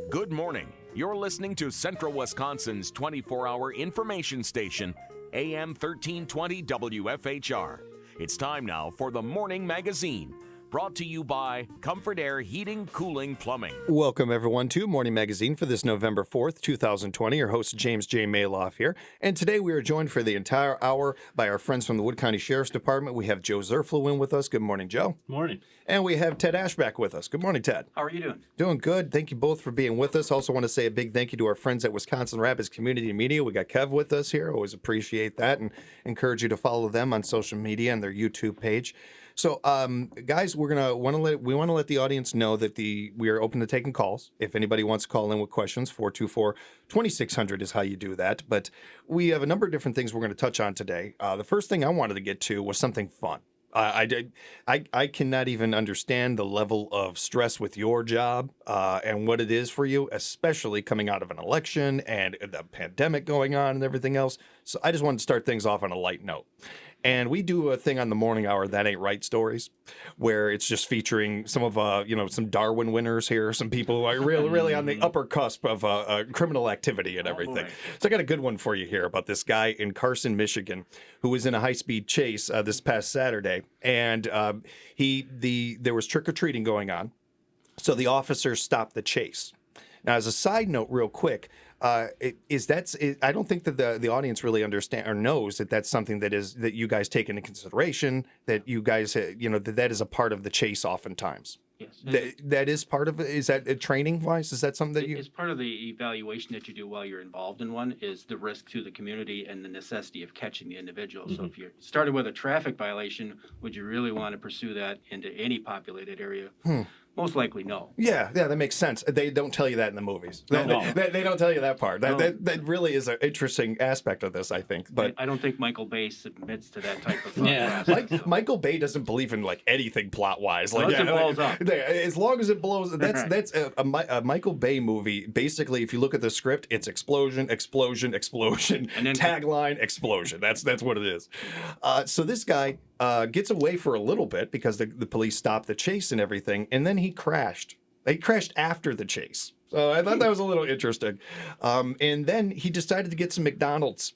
Good morning. You're listening to Central Wisconsin's 24-hour information station, AM 1320 WFHR. It's time now for the Morning Magazine, brought to you by Comfort Air Heating, Cooling, Plumbing. Welcome, everyone, to Morning Magazine for this November 4th, 2020. Your host, James J. Malouf here. And today we are joined for the entire hour by our friends from the Wood County Sheriff's Department. We have Joe Zurfluh in with us. Good morning, Joe. Morning. And we have Ted Ashbeck with us. Good morning, Ted. How are you doing? Doing good. Thank you both for being with us. Also want to say a big thank you to our friends at Wisconsin Rapids Community Media. We got Kev with us here. Always appreciate that and encourage you to follow them on social media and their YouTube page. So, guys, we want to let the audience know that we are open to taking calls. If anybody wants to call in with questions, 424-2600 is how you do that. But we have a number of different things we're going to touch on today. The first thing I wanted to get to was something fun. I cannot even understand the level of stress with your job and what it is for you, especially coming out of an election and the pandemic going on and everything else. So I just wanted to start things off on a light note. And we do a thing on the morning hour, That Ain't Right stories, where it's just featuring some of, some Darwin winners here, some people who are really on the upper cusp of criminal activity and everything. So I got a good one for you here about this guy in Carson, Michigan, who was in a high-speed chase this past Saturday. And there was trick-or-treating going on, so the officers stopped the chase. Now, as a side note, real quick, I don't think that the audience really understand or knows that that's something that you guys take into consideration, that you guys, that is a part of the chase oftentimes. Yes. That is part of it. Is that training wise? Is that something that you? It's part of the evaluation that you do while you're involved in one, is the risk to the community and the necessity of catching the individual. Mm-hmm. So if you started with a traffic violation, would you really want to pursue that into any populated area? Most likely, no. Yeah, that makes sense. They don't tell you that in the movies. No. They don't tell you that part. That really is an interesting aspect of this, I think. But I don't think Michael Bay submits to that type of thought. Yeah, Michael Bay doesn't believe in anything plot wise. It blows up. As long as it blows, that's a Michael Bay movie. Basically, if you look at the script, it's explosion, explosion, explosion, and then tagline, explosion. That's what it is. So this guy gets away for a little bit because the police stopped the chase and everything, and then he crashed. They crashed after the chase. So I thought that was a little interesting. And then he decided to get some McDonald's.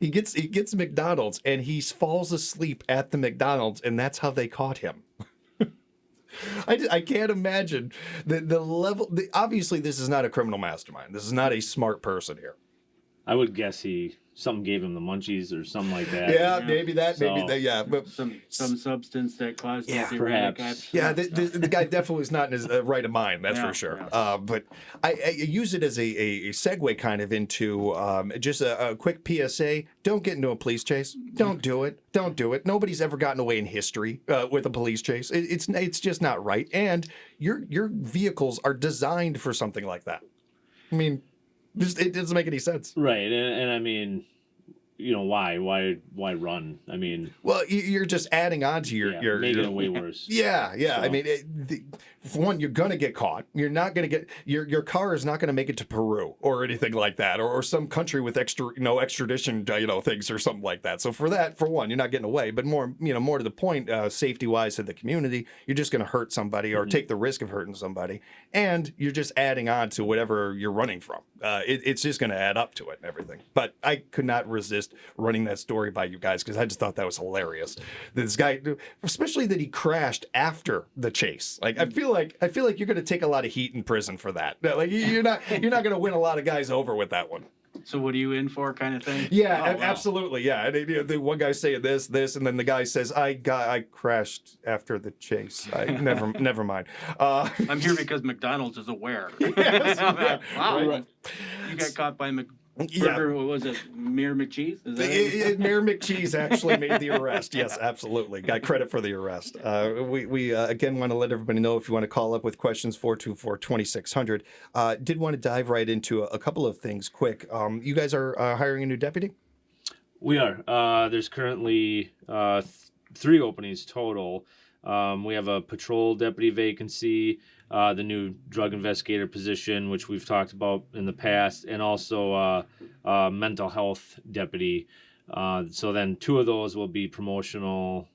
He gets McDonald's, and he falls asleep at the McDonald's, and that's how they caught him. I can't imagine the level. Obviously, this is not a criminal mastermind. This is not a smart person here. I would guess something gave him the munchies or something like that. Yeah, maybe that. But some substance that caused him to perhaps. Yeah, the guy definitely is not in his right of mind. That's for sure. Yeah. But I use it as a segue kind of into just a quick PSA. Don't get into a police chase. Don't do it. Don't do it. Nobody's ever gotten away in history with a police chase. It's just not right. And your vehicles are designed for something like that. I mean, it doesn't make any sense. Right. And I mean, why run? I mean, well, you're just adding on to your making it way worse. Yeah. So. I mean, for one, you're gonna get caught. You're not gonna get your car is not gonna make it to Peru or anything like that, or some country with extradition things or something like that. So for one, you're not getting away. But more to the point, safety wise to the community, you're just gonna hurt somebody or take the risk of hurting somebody, and you're just adding on to whatever you're running from. It's just gonna add up to it and everything. But I could not resist running that story by you guys because I just thought that was hilarious. This guy, especially that he crashed after the chase. I feel like you're going to take a lot of heat in prison for that. You're not going to win a lot of guys over with that one. So what are you in for, kind of thing? Yeah, absolutely. Yeah, and the one guy saying this, and then the guy says, "I crashed after the chase. Never mind. I'm here because McDonald's is aware." Yes, wow, right. You got caught by Burger, what was it? Mayor McCheese? Is that Mayor McCheese actually made the arrest. Yes, absolutely. Got credit for the arrest. We again want to let everybody know if you want to call up with questions, 424-2600. Did want to dive right into a couple of things quick. You guys are hiring a new deputy? We are. There's currently 3 openings total. We have a patrol deputy vacancy, the new drug investigator position, which we've talked about in the past, and also mental health deputy. So then 2 of those will be promotional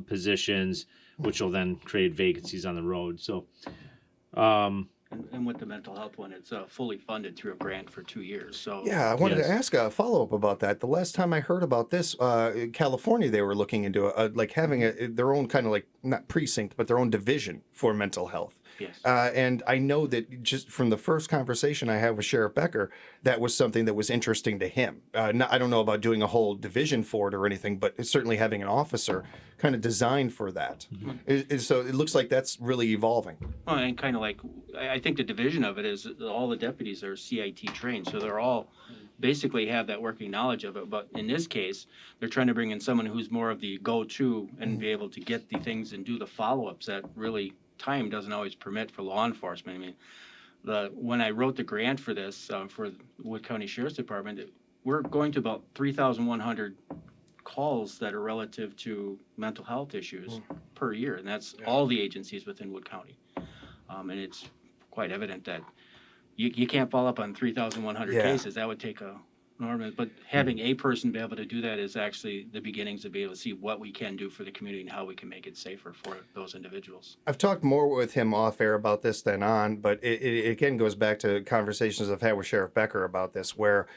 positions, which will then create vacancies on the road. So And with the mental health one, it's fully funded through a grant for 2 years. So Yeah, I wanted Yes. to ask a follow-up about that. The last time I heard about this, in California, they were looking into like having their own kind of like not precinct, but their own division for mental health. yes. And I know that just from the first conversation I had with Sheriff Becker, that was something that was interesting to him. I don't know about doing a whole division for it or anything, but certainly having an officer kind of designed for that. So it looks like that's really evolving. Well, and kind of like, I think the division of it is that all the deputies are CIT trained, so they're all basically have that working knowledge of it. But in this case, they're trying to bring in someone who's more of the go-to and be able to get the things and do the follow-ups that really time doesn't always permit for law enforcement. I mean, when I wrote the grant for this, for Wood County Sheriff's Department, we're going to about 3,100 calls that are relative to mental health issues per year, and that's all the agencies within Wood County. And it's quite evident that you can't follow up on 3,100 Yeah. cases. That would take a enormous, but having a person be able to do that is actually the beginnings to be able to see what we can do for the community and how we can make it safer for those individuals. I've talked more with him off air about this than on, but it again goes back to conversations I've had with Sheriff Becker about this, where,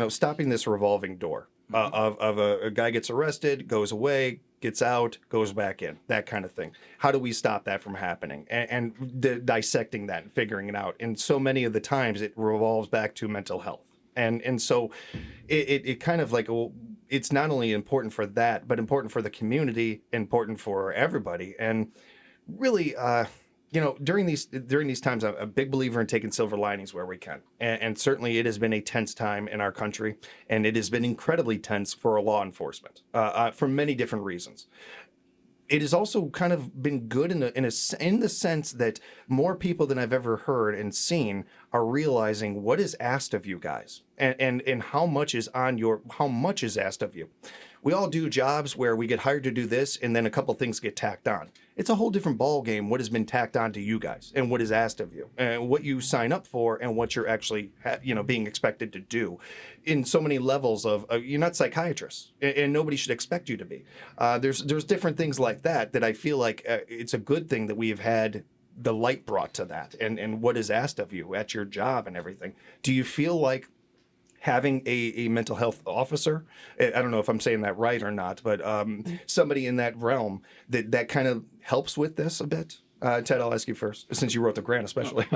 stopping this revolving door of a guy gets arrested, goes away, gets out, goes back in, that kind of thing. How do we stop that from happening? And dissecting that and figuring it out. And so many of the times it revolves back to mental health. And so it kind of like, well, it's not only important for that, but important for the community, important for everybody. And really, during these times, I'm a big believer in taking silver linings where we can. And certainly it has been a tense time in our country, and it has been incredibly tense for law enforcement for many different reasons. It has also kind of been good in the sense that more people than I've ever heard and seen are realizing what is asked of you guys and how much is asked of you. We all do jobs where we get hired to do this and then a couple things get tacked on. It's a whole different ball game what has been tacked on to you guys and what is asked of you and what you sign up for and what you're actually being expected to do in so many levels of you're not psychiatrists and nobody should expect you to be. There's different things like that I feel like it's a good thing that we've had the light brought to that and what is asked of you at your job and everything. Do you feel like having a mental health officer, I don't know if I'm saying that right or not, but somebody in that realm that kind of helps with this a bit? Ted, I'll ask you first, since you wrote the grant especially.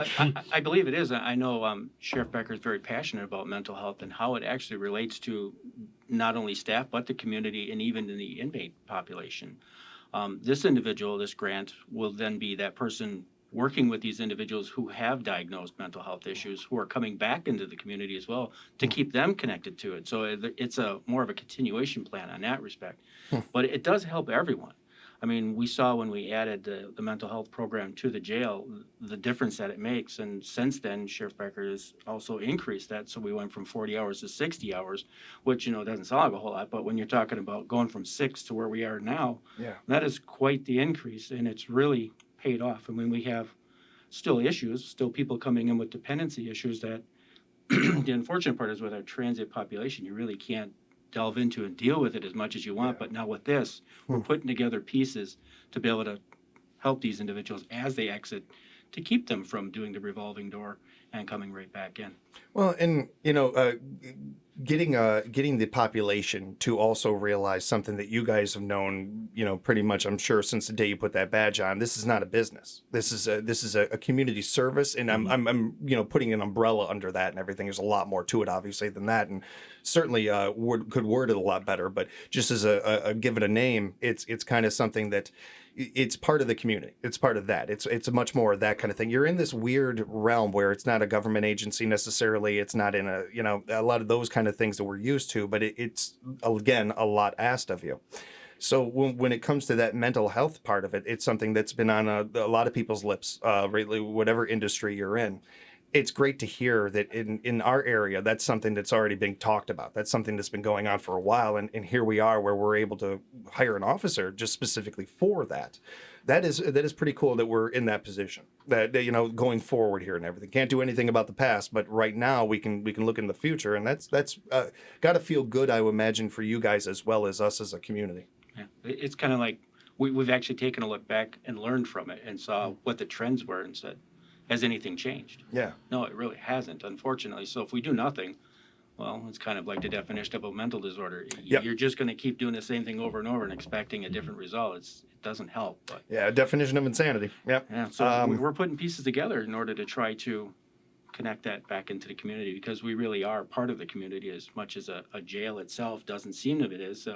I believe it is. I know Sheriff Becker is very passionate about mental health and how it actually relates to not only staff, but the community and even in the inmate population. This individual, this grant, will then be that person working with these individuals who have diagnosed mental health issues, who are coming back into the community as well, to keep them connected to it. So it's a more of a continuation plan on that respect. But it does help everyone. I mean, we saw when we added the mental health program to the jail, the difference that it makes. And since then, Sheriff Becker has also increased that. So we went from 40 hours to 60 hours, which, doesn't sound like a whole lot. But when you're talking about going from 6 to where we are now, that is quite the increase. And it's really paid off. I mean, we have still people coming in with dependency issues that the unfortunate part is with our transient population, you really can't delve into and deal with it as much as you want. But now with this, we're putting together pieces to be able to help these individuals as they exit to keep them from doing the revolving door and coming right back in. Well, and getting the population to also realize something that you guys have known, pretty much, I'm sure, since the day you put that badge on. This is not a business. This is a community service, and I'm putting an umbrella under that and everything. There's a lot more to it, obviously, than that, and certainly could word it a lot better. But just as a give it a name, it's kind of something that. It's part of the community. It's part of that. It's much more of that kind of thing. You're in this weird realm where it's not a government agency necessarily. It's not in a lot of those kind of things that we're used to, but it's again, a lot asked of you. So when it comes to that mental health part of it, it's something that's been on a lot of people's lips, really, whatever industry you're in. It's great to hear that in our area, that's something that's already being talked about. That's something that's been going on for a while. And here we are where we're able to hire an officer just specifically for that. That is pretty cool that we're in that position, that going forward here and everything. Can't do anything about the past, but right now we can look in the future. And that's got to feel good, I would imagine, for you guys as well as us as a community. Yeah, it's kind of like we've actually taken a look back and learned from it and saw what the trends were and said, has anything changed? Yeah. No, it really hasn't, unfortunately. So if we do nothing, well, it's kind of like the definition of a mental disorder. Yep. You're just going to keep doing the same thing over and over and expecting a different result. It doesn't help. But Yeah, definition of insanity. Yep. yeah, so we're putting pieces together in order to try to connect that back into the community, because we really are part of the community as much as a jail itself doesn't seem that it is.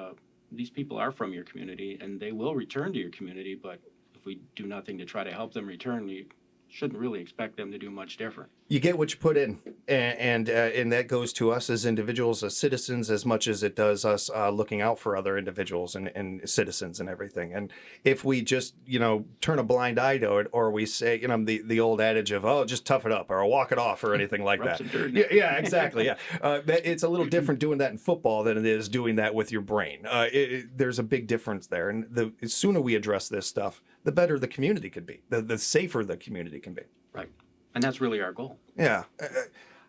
These people are from your community, and they will return to your community, but if we do nothing to try to help them return, we shouldn't really expect them to do much different. You get what you put in, and that goes to us as individuals, as citizens, as much as it does us looking out for other individuals and citizens and everything. And if we just, turn a blind eye to it, or we say, the old adage of, oh, just tough it up or walk it off or anything like Rub that. some dirt in it. Yeah, exactly. Yeah, it's a little different doing that in football than it is doing that with your brain. There's a big difference there, and the sooner we address this stuff, the better the community could be, the safer the community can be. Right. And that's really our goal. Yeah.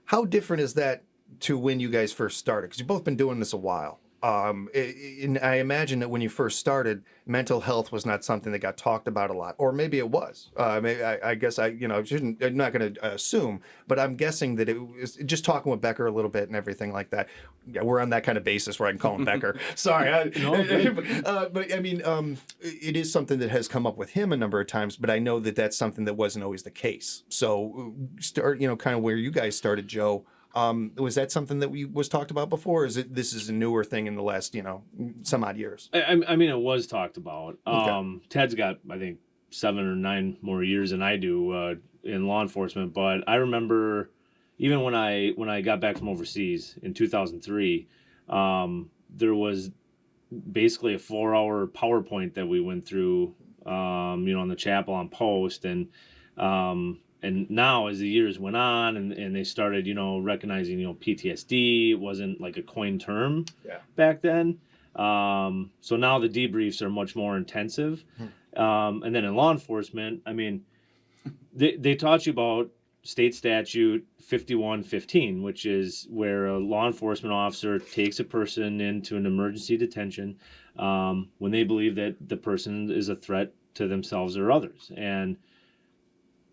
How different is that to when you guys first started? Because you've both been doing this a while. And I imagine that when you first started, mental health was not something that got talked about a lot, or maybe it was. I guess I'm not going to assume, but I'm guessing that it was just talking with Becker a little bit and everything like that. Yeah, we're on that kind of basis where I can call him Becker. Sorry, but I mean, it is something that has come up with him a number of times. But I know that that's something that wasn't always the case. So, kind of where you guys started, Joe. Was that something that was talked about before? Or this is a newer thing in the last, some odd years? I mean, it was talked about. Okay. Ted's got, I think, 7 or 9 more years than I do in law enforcement. But I remember even when I got back from overseas in 2003, there was basically a 4-hour PowerPoint that we went through, on the chapel on post. And now, as the years went on and they started, recognizing, PTSD, it wasn't like a coined term back then. So now the debriefs are much more intensive. And then in law enforcement, I mean, they taught you about state statute 5115, which is where a law enforcement officer takes a person into an emergency detention when they believe that the person is a threat to themselves or others. And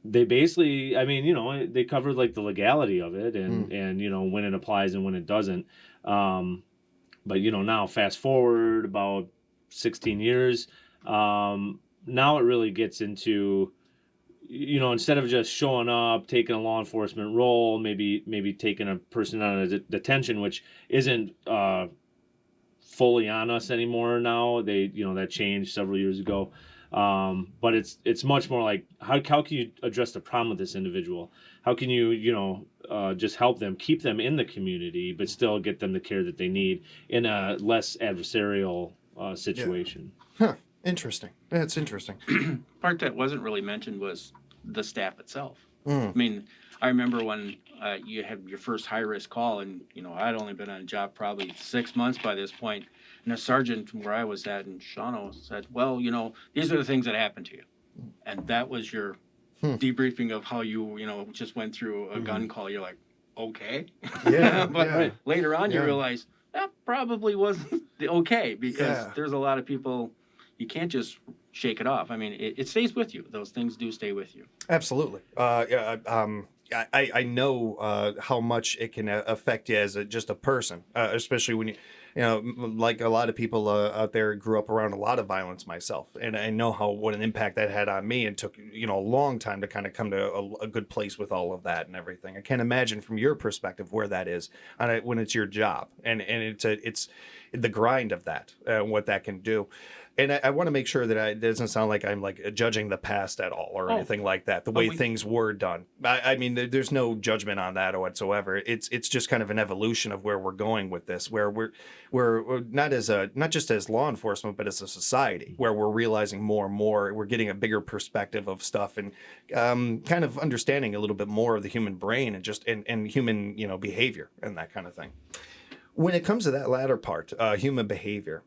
they basically, I mean, they covered like the legality of it and when it applies and when it doesn't. But, now fast forward about 16 years, now it really gets into, instead of just showing up, taking a law enforcement role, maybe taking a person out of detention, which isn't fully on us anymore now. That changed several years ago. But it's much more like how can you address the problem with this individual? How can you just help them, keep them in the community, but still get them the care that they need in a less adversarial situation? Huh. Interesting. That's interesting. Part that wasn't really mentioned was the staff itself. I mean, I remember when you had your first high-risk call, and I'd only been on a job probably 6 months by this point, and a sergeant from where I was at in Shawano said, well, these are the things that happened to you. And that was your debriefing of how you, just went through a gun call. You're like, okay. Yeah. But later on, you realize that probably wasn't okay, because there's a lot of people, you can't just shake it off. I mean, it stays with you. Those things do stay with you. Absolutely. I know how much it can affect you as just a person, especially when like a lot of people out there grew up around a lot of violence myself, and I know what an impact that had on me, and took a long time to kind of come to a good place with all of that and everything. I can't imagine from your perspective where that is when it's your job and it's the grind of that, what that can do. And I want to make sure that it doesn't sound like I'm like judging the past at all or anything like that. The way things were done. I mean, there's no judgment on that whatsoever. It's just kind of an evolution of where we're going with this, where we're not just as law enforcement, but as a society, where we're realizing more and more. We're getting a bigger perspective of stuff and kind of understanding a little bit more of the human brain and human behavior and that kind of thing. When it comes to that latter part, human behavior.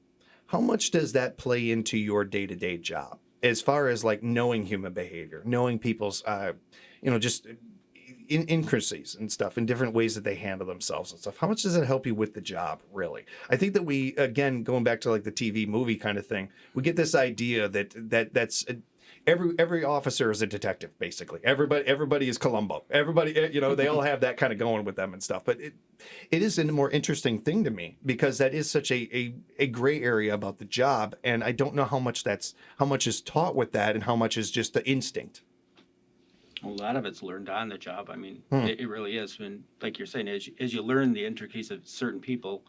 How much does that play into your day-to-day job as far as like knowing human behavior, knowing people's, just intricacies and stuff and different ways that they handle themselves and stuff? How much does it help you with the job, really? I think that we, again, going back to like the TV movie kind of thing, we get this idea that's every officer is a detective, basically. Everybody is Columbo. Everybody, they all have that kind of going with them and stuff. But it is a more interesting thing to me because that is such a gray area about the job, and I don't know how much is taught with that and how much is just the instinct. A lot of it's learned on the job. I mean, it really is. And like you're saying, as you learn the intricacies of certain people,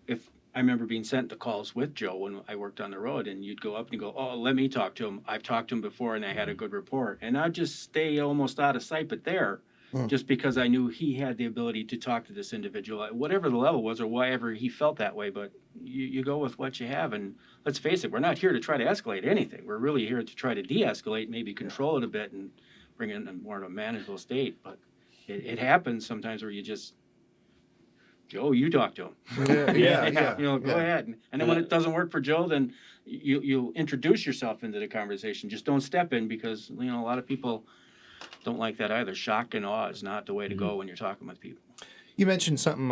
if I remember being sent to calls with Joe when I worked on the road, and you'd go up and you go, "Oh, let me talk to him. I've talked to him before, and I had a good rapport." And I'd just stay almost out of sight, but there, just because I knew he had the ability to talk to this individual, at whatever the level was or whatever he felt that way. But you go with what you have, and let's face it, we're not here to try to escalate anything. We're really here to try to de-escalate, maybe control it a bit, and bring it in more of a manageable state. But it happens sometimes where you just, Joe, you talk to him. Yeah. Go ahead. And then when it doesn't work for Joe, then you'll introduce yourself into the conversation. Just don't step in, because a lot of people don't like that either. Shock and awe is not the way to go when you're talking with people. You mentioned something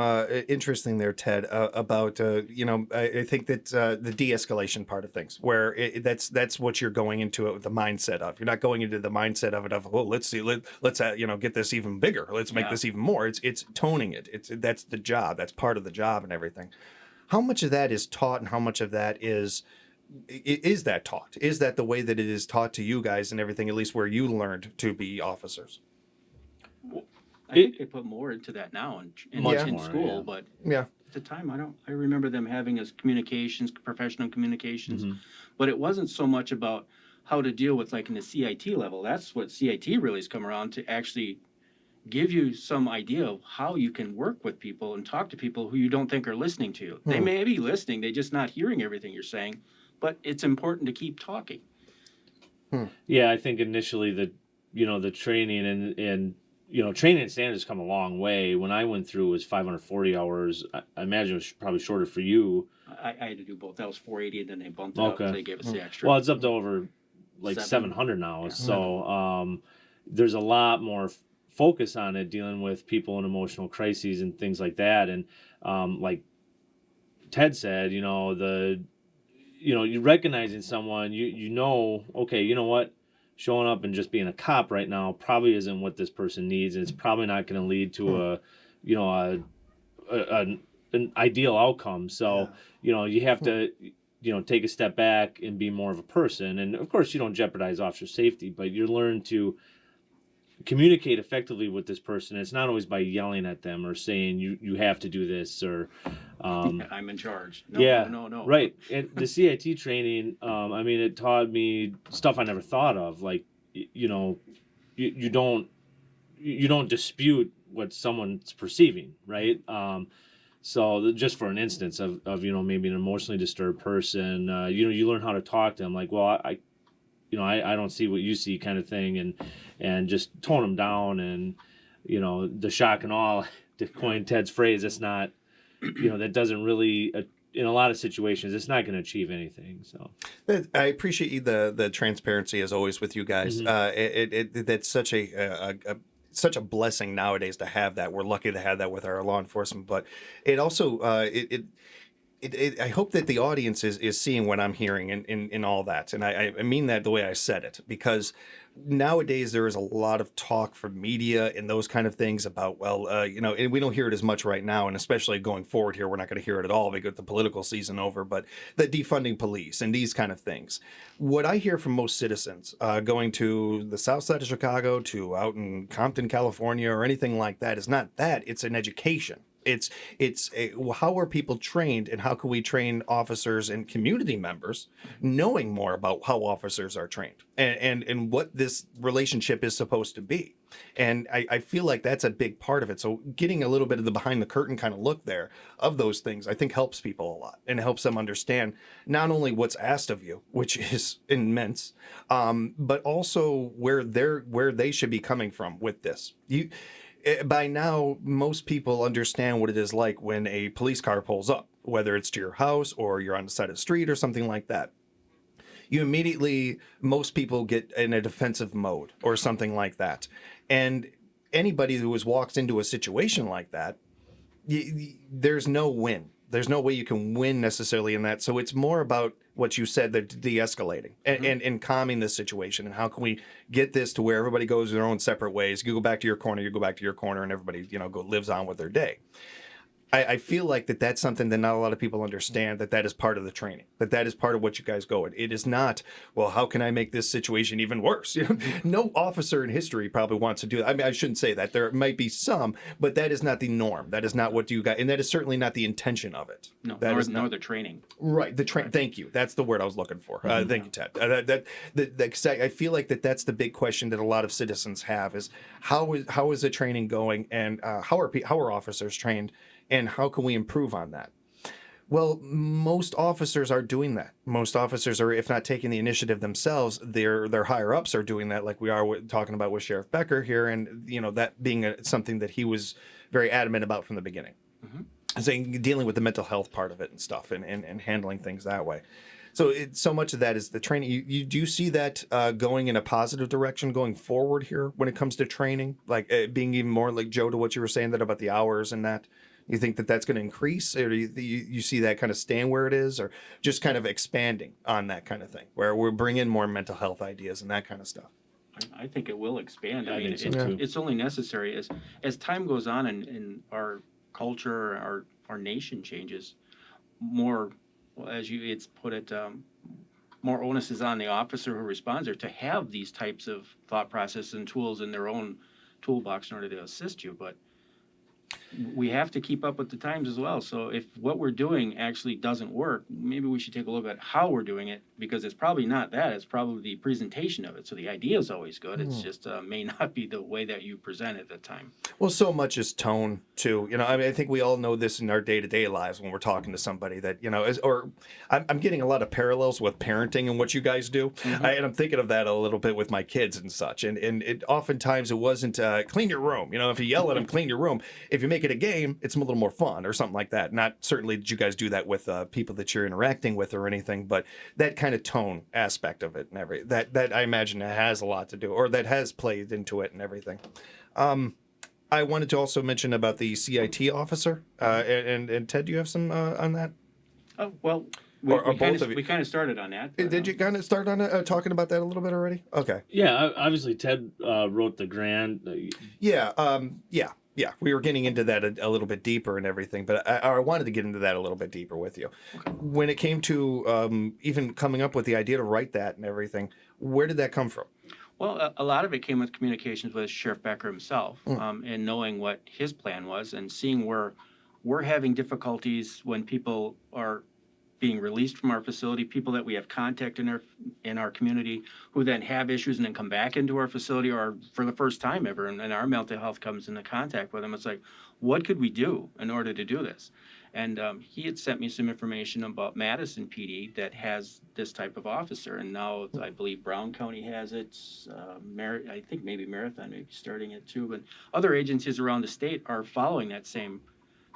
interesting there, Ted, about I think that the de-escalation part of things, where that's what you're going into it with the mindset of. You're not going into the mindset of let's get this even bigger. Let's make this even more. It's toning it. That's the job. That's part of the job and everything. How much of that is taught, and how much of that is that taught? Is that the way that it is taught to you guys and everything? At least where you learned to be officers. I think they put more into that now in school, but at the time I remember them having as communications, professional communications, but it wasn't so much about how to deal with like in the CIT level. That's what CIT really has come around to actually give you some idea of how you can work with people and talk to people who you don't think are listening to you. They may be listening, they're just not hearing everything you're saying, but it's important to keep talking. Yeah, I think initially the training and training and standards come a long way. When I went through, it was 540 hours. I imagine it was probably shorter for you. I had to do both. That was 480, and then they bumped it up, so they gave us the extra. Well, it's up to over 700 now. Yeah. So there's a lot more focus on it, dealing with people in emotional crises and things like that. And like Ted said, you're recognizing someone, okay, you know what? Showing up and just being a cop right now probably isn't what this person needs, and it's probably not going to lead to an ideal outcome. So you have to take a step back and be more of a person. And of course, you don't jeopardize officer safety, but you learn to communicate effectively with this person. It's not always by yelling at them or saying you have to do this or I'm in charge. No. Right. And the CIT training, it taught me stuff I never thought of. Like, you don't dispute what someone's perceiving, right? So just for an instance of maybe an emotionally disturbed person, you learn how to talk to them. Like, well, I don't see what you see, kind of thing, and just tone them down, and the shock and awe, to coin Ted's phrase, it's not, that doesn't really, in a lot of situations, it's not going to achieve anything. So I appreciate the transparency as always with you guys. That's such a blessing nowadays to have that. We're lucky to have that with our law enforcement, but it also I hope that the audience is seeing what I'm hearing in all that. And I mean that the way I said it, because nowadays there is a lot of talk from media and those kind of things about, and we don't hear it as much right now. And especially going forward here, we're not going to hear it at all. We got the political season over, but the defunding police and these kind of things. What I hear from most citizens going to the south side of Chicago, to out in Compton, California, or anything like that is not that. It's an education. How are people trained, and how can we train officers and community members knowing more about how officers are trained and what this relationship is supposed to be. And I feel like that's a big part of it. So getting a little bit of the behind the curtain kind of look there of those things, I think helps people a lot, and it helps them understand not only what's asked of you, which is immense, but also where they should be coming from with this. By now, most people understand what it is like when a police car pulls up, whether it's to your house or you're on the side of the street or something like that. Most people get in a defensive mode or something like that. And anybody who walks into a situation like that, there's no win. There's no way you can win necessarily in that. So it's more about what you said, the de-escalating and calming this situation, and how can we get this to where everybody goes their own separate ways. You go back to your corner, you go back to your corner, and everybody lives on with their day. I feel like that's something that not a lot of people understand, that is part of the training, that is part of what you guys go at. It is not, well, how can I make this situation even worse? No officer in history probably wants to do that. I mean, I shouldn't say that. There might be some, but that is not the norm. That is not what you got, and that is certainly not the intention of it. No, nor the training. Right, the train. Thank you. That's the word I was looking for. Thank you, Ted. I feel like that's the big question that a lot of citizens have is how is the training going, and how are officers trained, and how can we improve on that? Well, most officers are doing that. Most officers are, if not taking the initiative themselves, their higher ups are doing that, like we are talking about with Sheriff Becker here, and that being something that he was very adamant about from the beginning, saying dealing with the mental health part of it and stuff, and handling things that way. So much of that is the training. You do see that going in a positive direction going forward here when it comes to training, like being even more like Joe to what you were saying about the hours and that. You think that's going to increase, or do you see that kind of staying where it is, or just kind of expanding on that kind of thing, where we're bringing more mental health ideas and that kind of stuff? I think it will expand. I mean, it's only necessary as time goes on and our culture, our nation changes. More, as it's put it, more onus is on the officer who responds there to have these types of thought processes and tools in their own toolbox in order to assist you. But we have to keep up with the times as well. So if what we're doing actually doesn't work, maybe we should take a look at how we're doing it, because it's probably not that. It's probably the presentation of it. So the idea is always good. It's just may not be the way that you present it at the time. Well, so much is tone too. I mean, I think we all know this in our day-to-day lives when we're talking to somebody that, I'm getting a lot of parallels with parenting and what you guys do. And I'm thinking of that a little bit with my kids and such. And it oftentimes it wasn't clean your room. If you yell at them, clean your room. If you make it a game, it's a little more fun or something like that. Not certainly did you guys do that with people that you're interacting with or anything, but that kind of tone aspect of it and that I imagine has a lot to do, or that has played into it and everything. I wanted to also mention about the CIT officer, and Ted, do you have some on that? Well, we kind of started on that. But, did you kind of start on talking about that a little bit already? Okay. Yeah, obviously Ted wrote the grant. Yeah, we were getting into that a little bit deeper and everything, but I wanted to get into that a little bit deeper with you. Okay. When it came to even coming up with the idea to write that and everything, where did that come from? Well, a lot of it came with communications with Sheriff Becker himself, and knowing what his plan was and seeing where we're having difficulties when people are being released from our facility, people that we have contact in our community who then have issues and then come back into our facility, or for the first time ever, and our mental health comes into contact with them. It's like, what could we do in order to do this? And he had sent me some information about Madison PD that has this type of officer, and now I believe Brown County has it. I think maybe Marathon may be starting it too, but other agencies around the state are following that same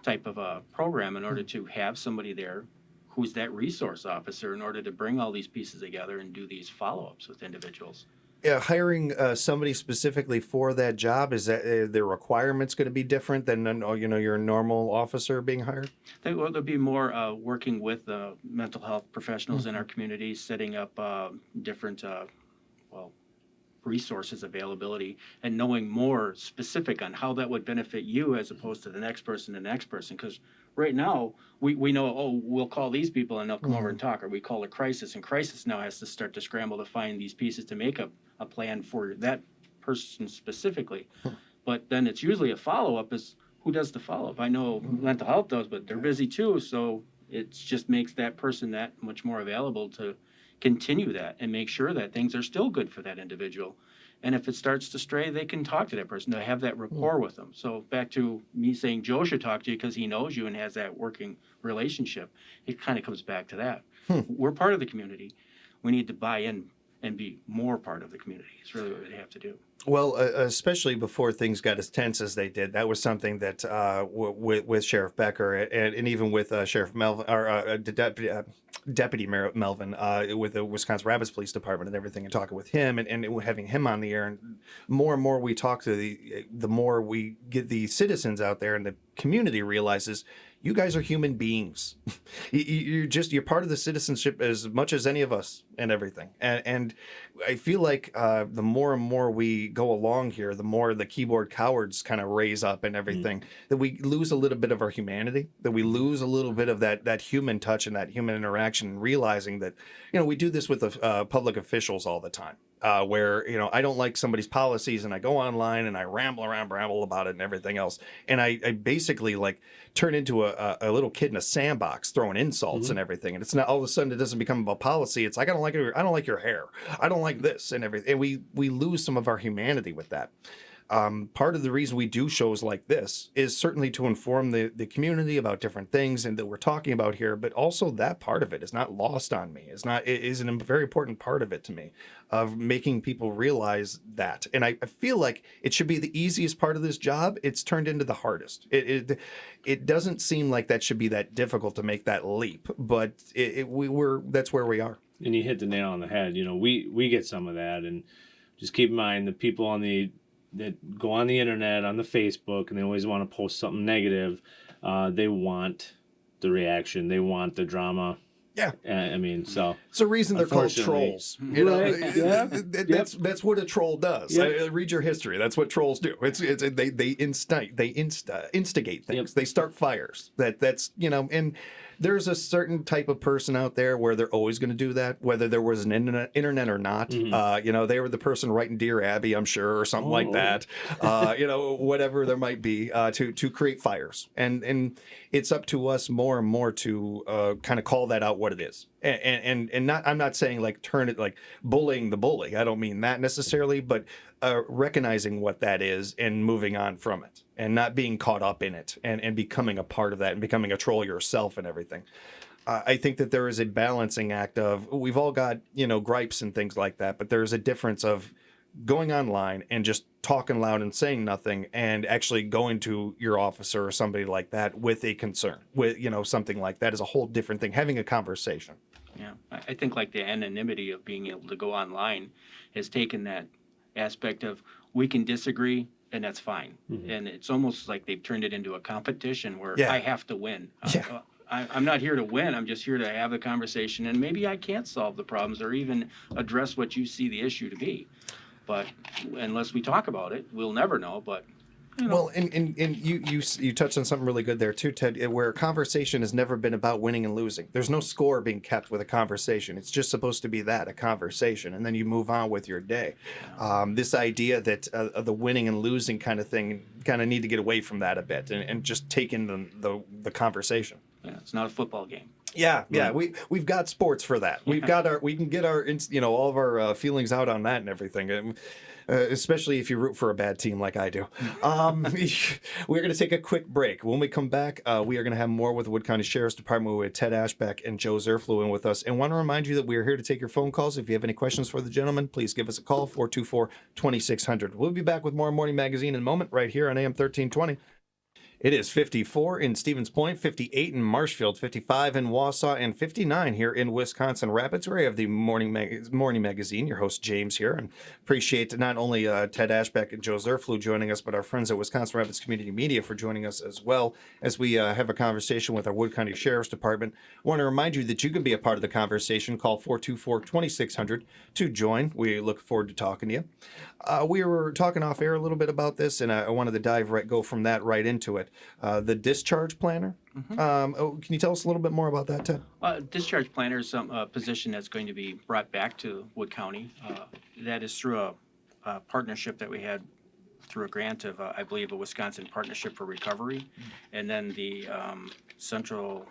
type of program in order to have somebody there who's that resource officer in order to bring all these pieces together and do these follow-ups with individuals. Yeah, hiring somebody specifically for that job, is that the requirements going to be different than your normal officer being hired? There'll be more working with mental health professionals in our community, setting up different resources availability, and knowing more specific on how that would benefit you as opposed to the next person. Because right now we know, we'll call these people and they'll come over and talk, or we call a crisis, and crisis now has to start to scramble to find these pieces to make a plan for that person specifically. But then it's usually a follow-up is who does the follow-up. I know mental health does, but they're busy too, so it just makes that person that much more available to continue that and make sure that things are still good for that individual. And if it starts to stray, they can talk to that person, to have that rapport with them. So back to me saying Joe should talk to you because he knows you and has that working relationship, it kind of comes back to that. We're part of the community. We need to buy in and be more part of the community. It's really what we have to do. Well, especially before things got as tense as they did, that was something that with Sheriff Becker and even with Sheriff Melvin, or Deputy Mayor Melvin, with the Wisconsin Rapids Police Department and everything, and talking with him and having him on the air, and more we talk to the more we get the citizens out there and the community realizes, you guys are human beings. You're part of the citizenship as much as any of us and everything. And I feel like the more and more we go along here, the more the keyboard cowards kind of raise up and everything, that we lose a little bit of our humanity, that we lose a little bit of that human touch and that human interaction, realizing that, we do this with public officials all the time. Where, I don't like somebody's policies and I go online and I ramble about it and everything else. And I basically like turn into a little kid in a sandbox throwing insults and everything. And it's not all of a sudden it doesn't become about policy. It's like, I don't like your hair. I don't like this and everything. And we lose some of our humanity with that. Part of the reason we do shows like this is certainly to inform the community about different things and that we're talking about here, but also that part of it is not lost on me. It is a very important part of it to me, of making people realize that. And I feel like it should be the easiest part of this job. It's turned into the hardest. It doesn't seem like that should be that difficult to make that leap, but that's where we are. And you hit the nail on the head. We get some of that, and just keep in mind the people that go on the internet, on the Facebook, and they always want to post something negative. They want the reaction. They want the drama. Yeah. So it's the reason they're called trolls. Right. Yeah. That's what a troll does. Yep. Read your history. That's what trolls do. They instigate things. Yep. They start fires. And there's a certain type of person out there where they're always going to do that, whether there was an internet or not. They were the person writing Dear Abby, I'm sure, or something like that. Whatever there might be to create fires. And it's up to us more and more to kind of call that out what it is. And not, I'm not saying like turn it like bullying the bully. I don't mean that necessarily, but recognizing what that is and moving on from it and not being caught up in it and becoming a part of that and becoming a troll yourself and everything. I think that there is a balancing act of, we've all got, gripes and things like that, but there's a difference of going online and just talking loud and saying nothing and actually going to your officer or somebody like that with a concern, with, something like that is a whole different thing, having a conversation. Yeah, I think like the anonymity of being able to go online has taken that aspect of we can disagree and that's fine. And it's almost like they've turned it into a competition where I have to win. I'm not here to win. I'm just here to have a conversation, and maybe I can't solve the problems or even address what you see the issue to be. But unless we talk about it, we'll never know. But well, and you touched on something really good there too, Ted, where conversation has never been about winning and losing. There's no score being kept with a conversation. It's just supposed to be a conversation, and then you move on with your day. This idea that the winning and losing kind of thing, kind of need to get away from that a bit and just take in the conversation. Yeah, it's not a football game. Yeah. We've got sports for that. We can get our all of our feelings out on that and everything. Especially if you root for a bad team like I do. We're going to take a quick break. When we come back, we are going to have more with the Wood County Sheriff's Department with Ted Ashbeck and Joe Zurfluh in with us. And want to remind you that we are here to take your phone calls. If you have any questions for the gentleman, please give us a call, 424-2600. We'll be back with more Morning Magazine in a moment right here on AM 1320. It is 54 in Stevens Point, 58 in Marshfield, 55 in Wausau, and 59 here in Wisconsin Rapids. We have the Morning Magazine. Your host, James, here. And appreciate not only Ted Ashbeck and Joe Zurfluh joining us, but our friends at Wisconsin Rapids Community Media for joining us as well as we have a conversation with our Wood County Sheriff's Department. I want to remind you that you can be a part of the conversation. Call 424-2600 to join. We look forward to talking to you. We were talking off air a little bit about this, and I wanted to go from that right into it. The discharge planner. Can you tell us a little bit more about that, Ted? Discharge planner is some position that's going to be brought back to Wood County. That is through a partnership that we had through a grant of, I believe, a Wisconsin Partnership for Recovery, and then the Central.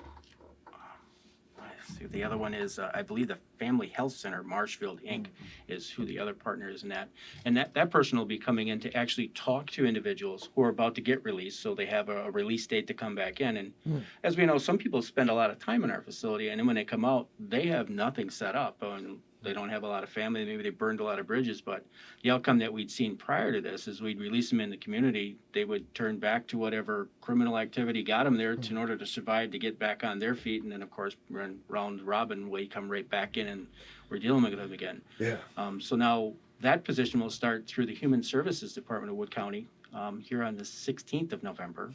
The other one is, I believe, the Family Health Center, Marshfield, Inc., is who the other partner is in that. And that person will be coming in to actually talk to individuals who are about to get released, so they have a release date to come back in. And as we know, some people spend a lot of time in our facility, and then when they come out, they have nothing set up. And they don't have a lot of family. Maybe they burned a lot of bridges, but the outcome that we'd seen prior to this is we'd release them in the community. They would turn back to whatever criminal activity got them there in order to survive, to get back on their feet. And then, of course, run round robin, we come right back in and we're dealing with them again. Yeah. So now that position will start through the Human Services Department of Wood County here on the 16th of November.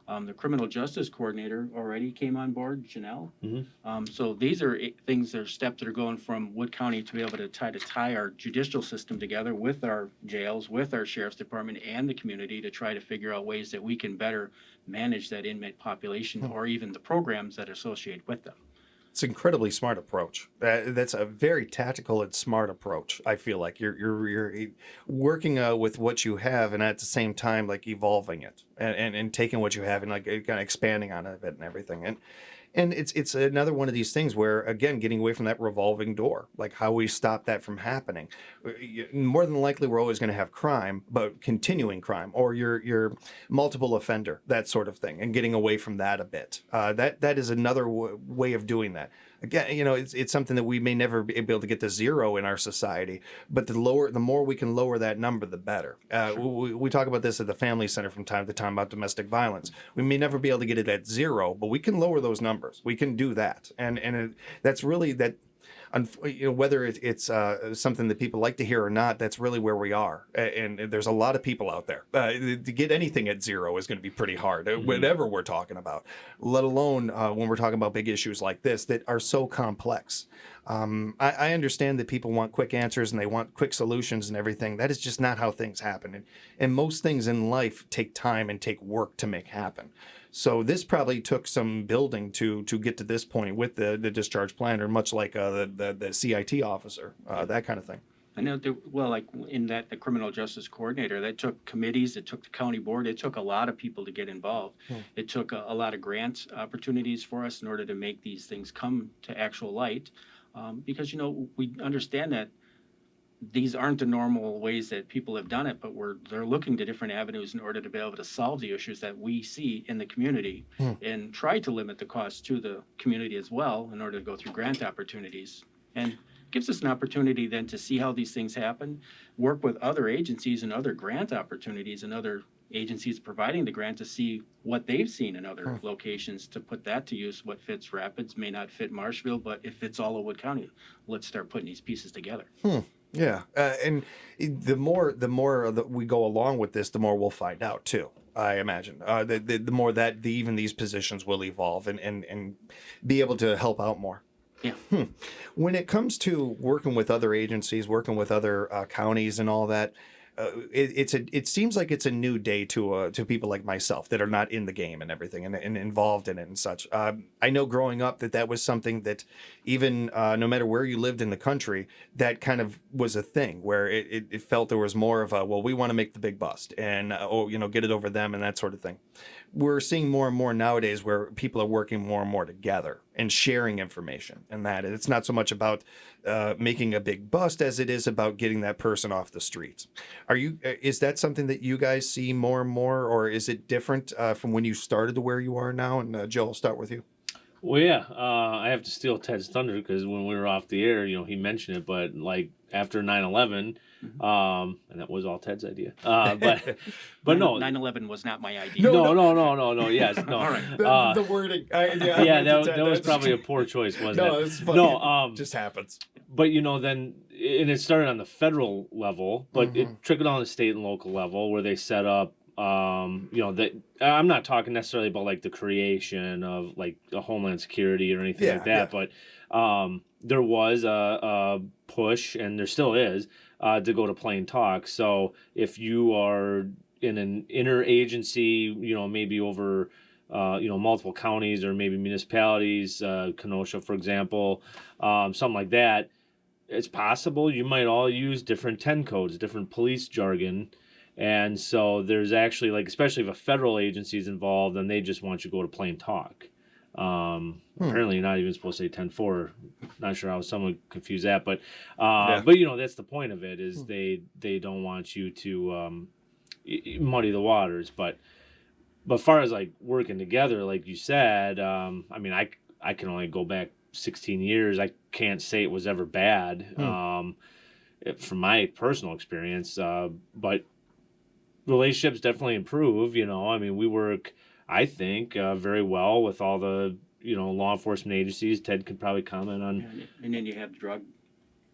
The criminal justice coordinator already came on board, Janelle. Mm-hmm. So these are things that are steps that are going from Wood County to be able to tie our judicial system together with our jails, with our sheriff's department and the community to try to figure out ways that we can better manage that inmate population or even the programs that are associated with them. It's an incredibly smart approach. That's a very tactical and smart approach. I feel like you're working with what you have, and at the same time, like evolving it and taking what you have and like kind of expanding on it a bit and everything. And it's another one of these things where, again, getting away from that revolving door, like how we stop that from happening. More than likely, we're always going to have crime, but continuing crime or your multiple offender, that sort of thing, and getting away from that a bit. That is another way of doing that. Again, it's something that we may never be able to get to zero in our society, but the more we can lower that number, the better. We talk about this at the Family Center from time to time about domestic violence. We may never be able to get it at zero, but we can lower those numbers. We can do that, and that's really that. Whether it's something that people like to hear or not, that's really where we are. And there's a lot of people out there. To get anything at zero is going to be pretty hard, whatever we're talking about, let alone when we're talking about big issues like this that are so complex. I understand that people want quick answers and they want quick solutions and everything. That is just not how things happen. And most things in life take time and take work to make happen. So this probably took some building to get to this point with the discharge planner, much like the CIT officer, that kind of thing. I know, like in the criminal justice coordinator, that took committees, it took the county board, it took a lot of people to get involved. It took a lot of grant opportunities for us in order to make these things come to actual light. Because, we understand that these aren't the normal ways that people have done it, but they're looking to different avenues in order to be able to solve the issues that we see in the community and try to limit the cost to the community as well in order to go through grant opportunities. And gives us an opportunity then to see how these things happen, work with other agencies and other grant opportunities and other agencies providing the grant to see what they've seen in other locations to put that to use. What fits Rapids may not fit Marshville, but if it's all of Wood County, let's start putting these pieces together. Yeah, and the more that we go along with this, the more we'll find out too. I imagine the more that even these positions will evolve and be able to help out more. Yeah. When it comes to working with other agencies, working with other counties and all that, it seems like it's a new day to people like myself that are not in the game and everything and involved in it and such. I know growing up that was something that even no matter where you lived in the country, that kind of was a thing where it felt there was more of a, well, we want to make the big bust and get it over them and that sort of thing. We're seeing more and more nowadays where people are working more and more together and sharing information and that. And it's not so much about making a big bust as it is about getting that person off the streets. Is that something that you guys see more and more, or is it different from when you started to where you are now? And Joe, I'll start with you. Well, yeah, I have to steal Ted's thunder because when we were off the air, he mentioned it, but like after 9/11, and that was all Ted's idea. But no, 9/11 was not my idea. No. Yes, no. All right. The wording. That was probably a poor choice, wasn't it? No, it's funny. No, just happens. But then, and it started on the federal level, but it trickled on the state and local level where they set up. That I'm not talking necessarily about like the creation of like a Homeland Security or anything like that, but there was a push, and there still is, to go to plain talk. So if you are in an interagency, maybe over multiple counties or maybe municipalities, Kenosha, for example, something like that, it's possible you might all use different 10 codes, different police jargon. And so there's actually, like, especially if a federal agency is involved, then they just want you to go to plain talk. Apparently you're not even supposed to say 10-4. Not sure how someone confused that, but that's the point of it is they don't want you to muddy the waters. But far as like working together, like you said, I can only go back 16 years. I can't say it was ever bad from my personal experience, but relationships definitely improve. We work, I think, very well with all the law enforcement agencies. Ted could probably comment on. And then you have drug.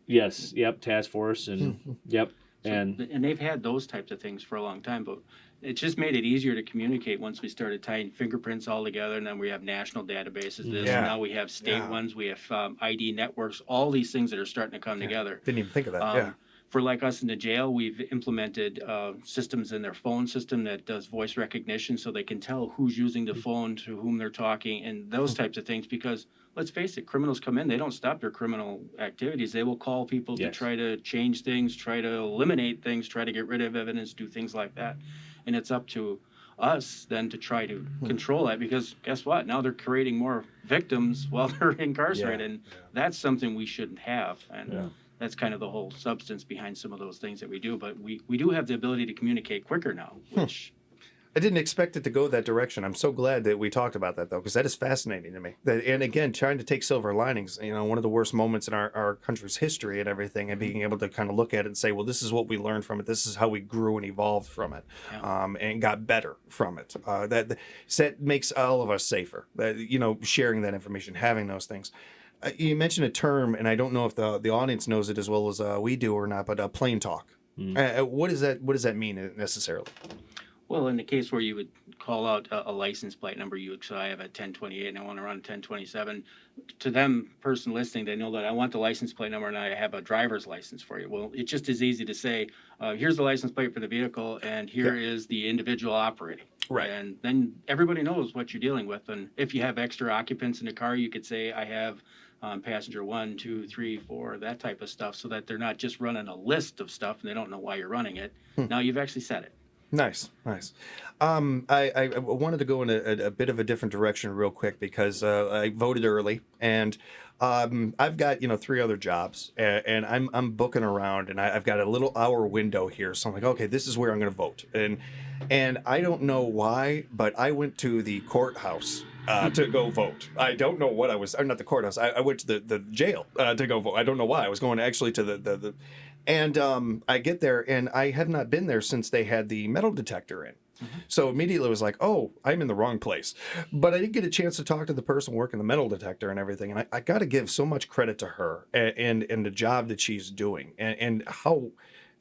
Yes. Yep. Task force and yep. And they've had those types of things for a long time, but it just made it easier to communicate once we started tying fingerprints all together. And then we have national databases. Yeah. Now we have state Yeah. ones. We have ID networks. All these things that are starting to come together. Didn't even think of that. For like us in the jail, we've implemented systems in their phone system that does voice recognition, so they can tell who's using the phone, to whom they're talking, and those types of things. Because let's face it, criminals come in, they don't stop their criminal activities. They will call people to try to change things, try to eliminate things, try to get rid of evidence, do things like that. And it's up to us then to try to control that, because guess what? Now they're creating more victims while they're incarcerated, and that's something we shouldn't have. And that's kind of the whole substance behind some of those things that we do. But we do have the ability to communicate quicker now, which I didn't expect it to go that direction. I'm so glad that we talked about that, though, because that is fascinating to me. And again, trying to take silver linings, one of the worst moments in our country's history and everything, and being able to kind of look at it and say, well, this is what we learned from it. This is how we grew and evolved from it, and got better from it. That makes all of us safer, sharing that information, having those things. You mentioned a term, and I don't know if the audience knows it as well as we do or not, but plain talk. What does that mean necessarily? Well, in the case where you would call out a license plate number, so I have a 1028 and I want to run a 1027. To them, person listening, they know that I want the license plate number and I have a driver's license for you. Well, it's just as easy to say, here's the license plate for the vehicle and here is the individual operating. Right. And then everybody knows what you're dealing with. And if you have extra occupants in the car, you could say, I have passenger 1, 2, 3, 4, that type of stuff, so that they're not just running a list of stuff and they don't know why you're running it. Now you've actually said it. Nice. I wanted to go in a bit of a different direction real quick because I voted early, and I've got 3 other jobs, and I'm booking around, and I've got a little hour window here, so I'm like, okay, this is where I'm going to vote, and I don't know why, but I went to the courthouse to go vote. I don't know what I was, or not the courthouse. I went to the jail to go vote. I don't know why. I was going actually to the and I get there, and I have not been there since they had the metal detector in. So immediately I was like, oh, I'm in the wrong place. But I didn't get a chance to talk to the person working the metal detector and everything. And I got to give so much credit to her and the job that she's doing and how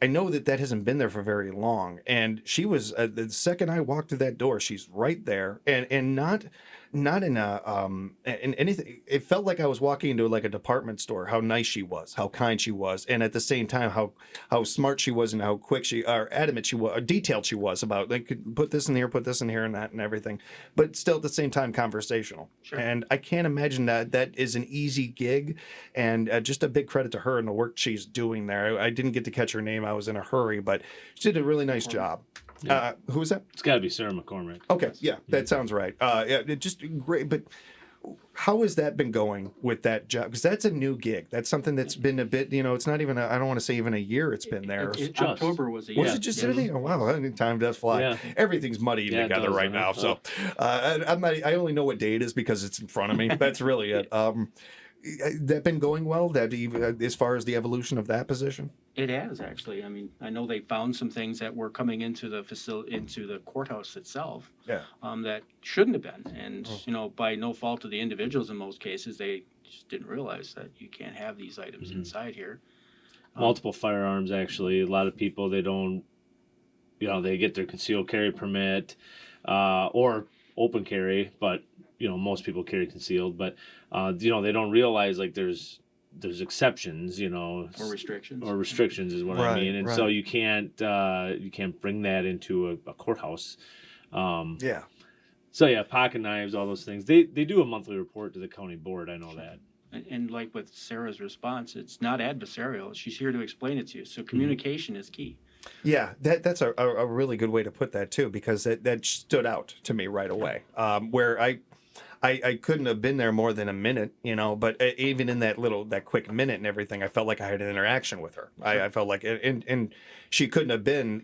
I know that hasn't been there for very long. And she was, the second I walked through that door, she's right there and not in in anything. It felt like I was walking into like a department store, how nice she was, how kind she was. And at the same time, how smart she was and how quick or adamant she was, or detailed she was about, like, put this in here and that and everything. But still at the same time, conversational. Sure. And I can't imagine that is an easy gig. And just a big credit to her and the work she's doing there. I didn't get to catch her name. I was in a hurry, but she did a really nice job. Yeah. Who was that? It's got to be Sarah McCormick. Okay, yeah, that sounds right. Just great. But how has that been going with that job? Because that's a new gig. That's something that's been a bit. It's not even. I don't want to say even a year. It's been there. October was a year. Was it just anything? Oh, wow, time does fly. Yeah. Everything's muddy together right now. So I'm not. I only know what day it is because it's in front of me. That's really it. That been going well? That even as far as the evolution of that position? It has, actually. I mean, I know they found some things that were coming into the facility, into the courthouse itself, that shouldn't have been. And, by no fault of the individuals in most cases, they just didn't realize that you can't have these items inside here. Multiple firearms, actually. A lot of people, they don't, they get their concealed carry permit or open carry, but, most people carry concealed, but, they don't realize, like, there's exceptions, or restrictions is what I mean. And so you can't bring that into a courthouse. So pocket knives, all those things. They do a monthly report to the county board. I know that. And like with Sarah's response, it's not adversarial. She's here to explain it to you. So communication is key. Yeah, that's a really good way to put that too, because that stood out to me right away. Where I couldn't have been there more than a minute, but even in that quick minute and everything, I felt like I had an interaction with her. I felt like, and she couldn't have been,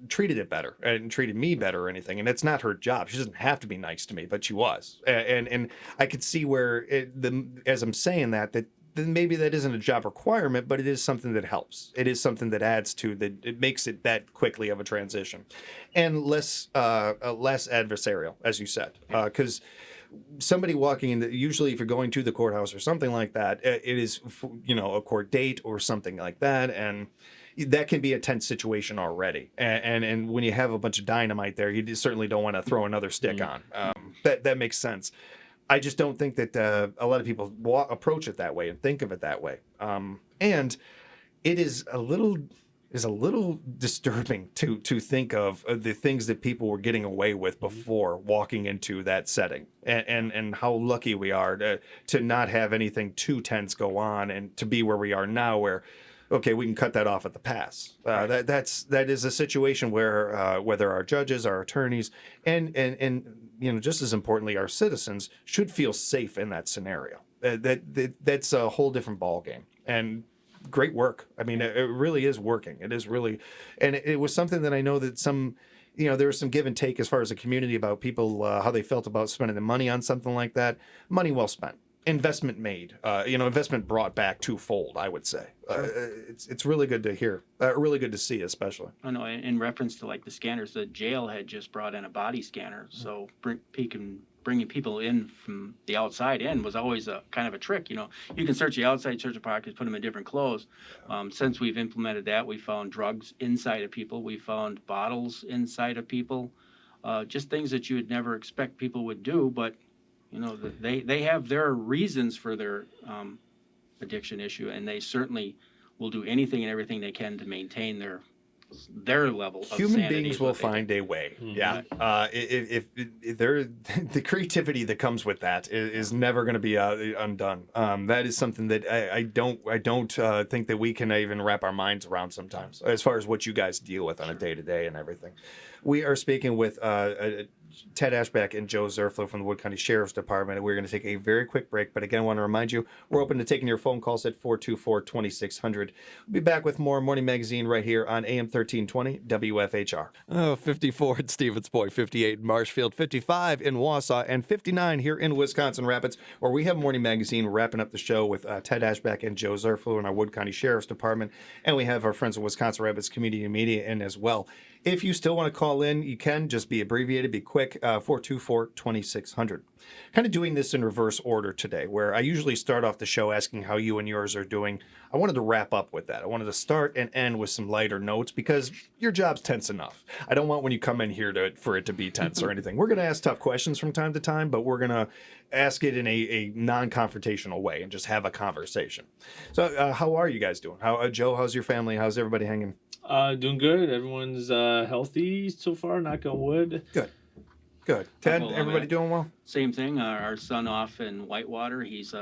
treated it better and treated me better or anything. And it's not her job. She doesn't have to be nice to me, but she was. And I could see where as I'm saying that then maybe that isn't a job requirement, but it is something that helps. It is something that adds to that. It makes it that quickly of a transition and less adversarial, as you said, because somebody walking in, usually if you're going to the courthouse or something like that, it is, a court date or something like that. And that can be a tense situation already. And when you have a bunch of dynamite there, you certainly don't want to throw another stick on. That makes sense. I just don't think that a lot of people approach it that way and think of it that way. And it is a little disturbing to think of the things that people were getting away with before walking into that setting, and how lucky we are to not have anything too tense go on, and to be where we are now, where okay, we can cut that off at the pass. That is a situation where whether our judges, our attorneys, and just as importantly, our citizens should feel safe in that scenario. That's a whole different ballgame. And great work. I mean, it really is working. It is really, and it was something that I know that there was some give and take as far as the community about people, how they felt about spending the money on something like that. Money well spent. Investment made. Investment brought back twofold, I would say. It's really good to hear. Really good to see, especially. I know, in reference to like the scanners, the jail had just brought in a body scanner. So bringing people in from the outside in was always a kind of a trick. You can search the outside, search the pockets, put them in different clothes. Since we've implemented that, we found drugs inside of people. We found bottles inside of people. Just things that you would never expect people would do, but they have their reasons for their addiction issue, and they certainly will do anything and everything they can to maintain their level of human sanity. Beings will find a way. Yeah. If the creativity that comes with that is never going to be undone. That is something that I don't think that we can even wrap our minds around sometimes, as far as what you guys deal with on a day-to-day and everything. We are speaking with Ted Ashbeck and Joe Zurfluh from the Wood County Sheriff's Department. We're going to take a very quick break, but again, I want to remind you, we're open to taking your phone calls at 424-2600. We'll be back with more Morning Magazine right here on AM 1320 WFHR. 54 in Stevens Point, 58 in Marshfield, 55 in Wausau, and 59 here in Wisconsin Rapids, where we have Morning Magazine wrapping up the show with Ted Ashbeck and Joe Zurfluh in our Wood County Sheriff's Department, and we have our friends at Wisconsin Rapids Community Media in as well. If you still want to call in, you can. Just be abbreviated, be quick, 424-2600. Kind of doing this in reverse order today, where I usually start off the show asking how you and yours are doing. I wanted to wrap up with that. I wanted to start and end with some lighter notes, because your job's tense enough. I don't want when you come in here for it to be tense or anything. We're going to ask tough questions from time to time, but we're going to ask it in a non-confrontational way and just have a conversation. So how are you guys doing? Joe, how's your family? How's everybody hanging? Doing good. Everyone's healthy so far, knock on wood. Good. Ted, everybody doing well? Same thing. Our son off in Whitewater, he's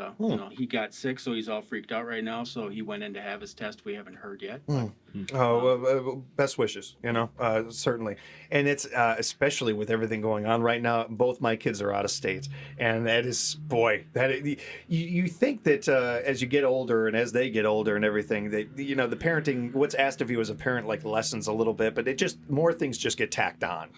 he got sick, so he's all freaked out right now. So he went in to have his test. We haven't heard yet. Best wishes, certainly. And it's especially with everything going on right now. Both my kids are out of state, and that is, you think that as you get older and as they get older and everything, that the parenting, what's asked of you as a parent, like, lessens a little bit, but it just more things just get tacked on.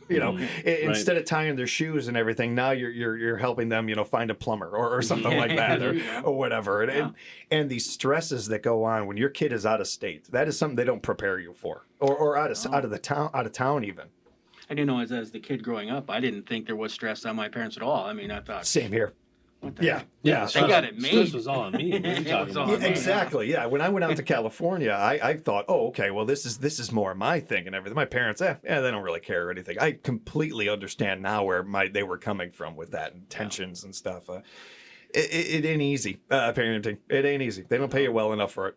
Instead of tying their shoes and everything, now you're helping them, find a plumber or something like that, or whatever. And these stresses that go on when your kid is out of state, that is something they don't prepare you for, or out of town even. I didn't know as the kid growing up, I didn't think there was stress on my parents at all. I mean, I thought same here. Yeah. They got it made. Stress was all on me. What are you talking about? Exactly. Yeah. When I went out to California, I thought, oh, okay, well, this is more my thing and everything. My parents, they don't really care or anything. I completely understand now where they were coming from with that and tensions and stuff. It ain't easy, parenting. It ain't easy. They don't pay you well enough for it.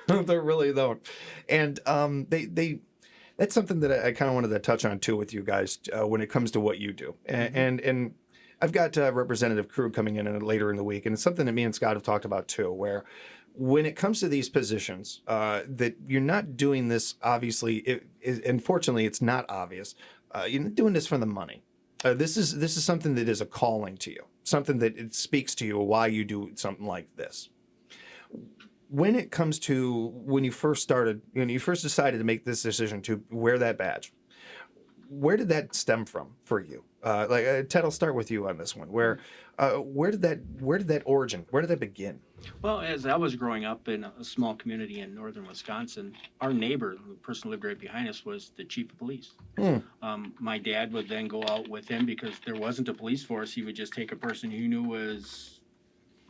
They really don't. And that's something that I kind of wanted to touch on too with you guys when it comes to what you do. And I've got Representative Krug coming in later in the week, and it's something that me and Scott have talked about too, where when it comes to these positions, that you're not doing this, obviously, unfortunately, it's not obvious. You're not doing this for the money. This is something that is a calling to you, something that it speaks to you why you do something like this. When it comes to when you first decided to make this decision to wear that badge, where did that stem from for you? Ted, I'll start with you on this one. Where did that origin? Where did that begin? Well, as I was growing up in a small community in northern Wisconsin, our neighbor, the person who lived right behind us, was the chief of police. My dad would then go out with him because there wasn't a police force. He would just take a person he knew was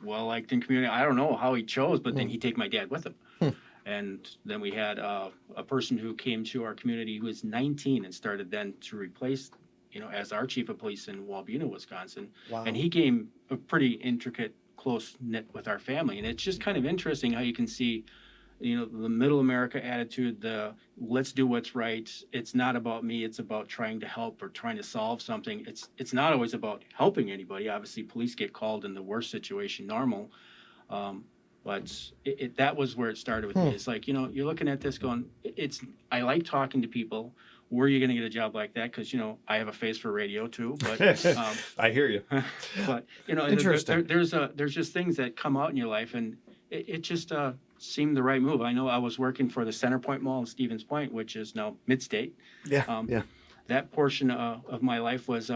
well liked in community. I don't know how he chose, but then he'd take my dad with him. And then we had a person who came to our community who was 19 and started then to replace, as our chief of police in Walbuna, Wisconsin. Wow. And he came a pretty intricate, close knit with our family. And it's just kind of interesting how you can see, the middle America attitude, the let's do what's right. It's not about me. It's about trying to help or trying to solve something. It's not always about helping anybody. Obviously, police get called in the worst situation normal. But that was where it started with me. It's like, you're looking at this going, I like talking to people. Where are you going to get a job like that? Because, I have a face for radio too. But I hear you. But, Interesting. there's just things that come out in your life, and it just seemed the right move. I know I was working for the Center Point Mall in Stevens Point, which is now Midstate. Yeah, yeah. That portion of my life was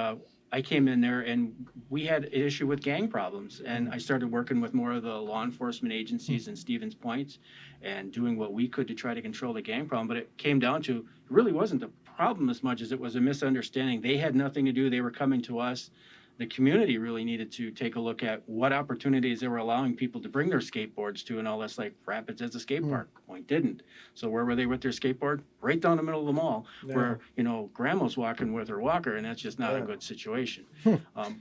I came in there and we had an issue with gang problems, and I started working with more of the law enforcement agencies in Stevens Point and doing what we could to try to control the gang problem. But it came down to, it really wasn't the problem as much as it was a misunderstanding. They had nothing to do. They were coming to us. The community really needed to take a look at what opportunities they were allowing people to bring their skateboards to, and all this, like Rapids as a skate park. Point didn't. So where were they with their skateboard? Right down the middle of the mall, where grandma's walking with her walker, and that's just not a good situation.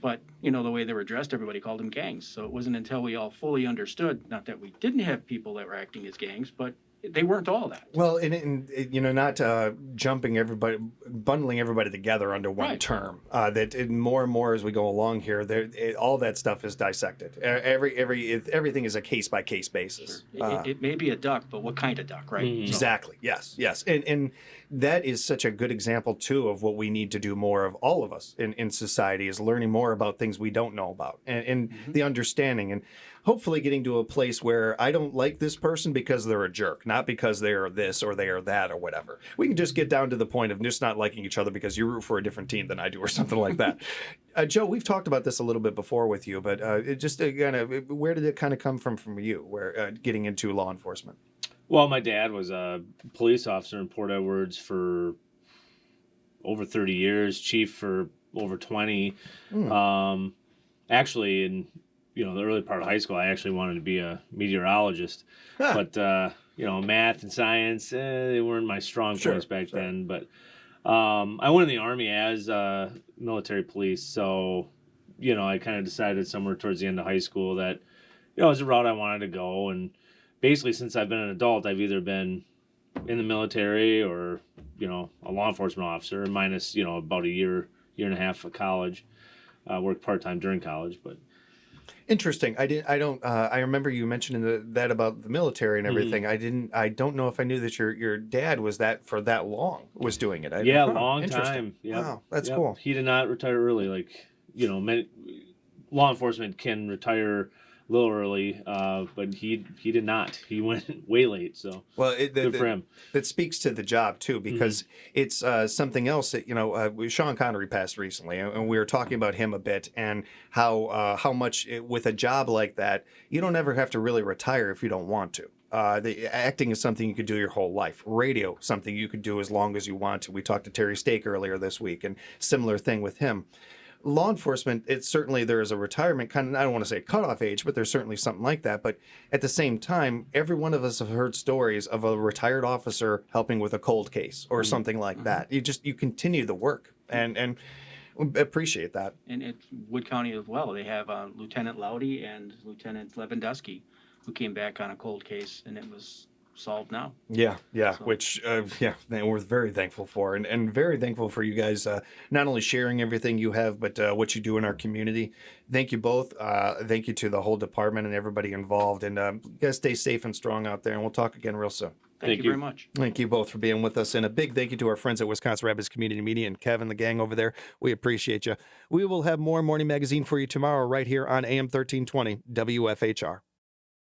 But the way they were dressed, everybody called them gangs. So it wasn't until we all fully understood, not that we didn't have people that were acting as gangs, but they weren't all that. Well, and not bundling everybody together under one term. That more and more as we go along here, all that stuff is dissected. Everything is a case by case basis. Sure. It may be a duck, but what kind of duck, right? Exactly. Yes. And that is such a good example too of what we need to do more of, all of us in society, is learning more about things we don't know about, and the understanding, and hopefully getting to a place where I don't like this person because they're a jerk, not because they are this or they are that or whatever. We can just get down to the point of just not liking each other because you root for a different team than I do or something like that. Joe, we've talked about this a little bit before with you, but it just kind of, where did it kind of come from you, where getting into law enforcement? Well, my dad was a police officer in Port Edwards for over 30 years, chief for over 20. Actually, in the early part of high school, I actually wanted to be a meteorologist. But, math and science, they weren't my strong points back then. But I went in the Army as military police. So, I kind of decided somewhere towards the end of high school that, it was a route I wanted to go. And basically, since I've been an adult, I've either been in the military or, a law enforcement officer, minus, about a year and a half of college. Worked part-time during college, but... Interesting. I remember you mentioning that about the military and everything. I don't know if I knew that your dad was doing it. Long time. Yep. Wow, that's cool. He did not retire early. Like, law enforcement can retire a little early, but he did not. He went way late. So good for him. That speaks to the job too, because it's something else that Sean Connery passed recently, and we were talking about him a bit, and how much with a job like that, you don't ever have to really retire if you don't want to. The acting is something you could do your whole life. Radio, something you could do as long as you want to. We talked to Terry Stake earlier this week, and similar thing with him. Law enforcement, it's certainly, there is a retirement kind of, I don't want to say cutoff age, but there's certainly something like that. But at the same time, every one of us have heard stories of a retired officer helping with a cold case or something like that. You continue the work and appreciate that. And at Wood County as well, they have Lieutenant Loudy and Lieutenant Lewandowski, who came back on a cold case, and it was solved now. Yeah, so. Which we're very thankful for, and very thankful for you guys not only sharing everything you have, but what you do in our community. Thank you both. Thank you to the whole department and everybody involved, and you guys stay safe and strong out there, and we'll talk again real soon. Thank you very much. Thank you both for being with us, and a big thank you to our friends at Wisconsin Rapids Community Media and Kevin, the gang over there. We appreciate you. We will have more Morning Magazine for you tomorrow right here on AM 1320 WFHR.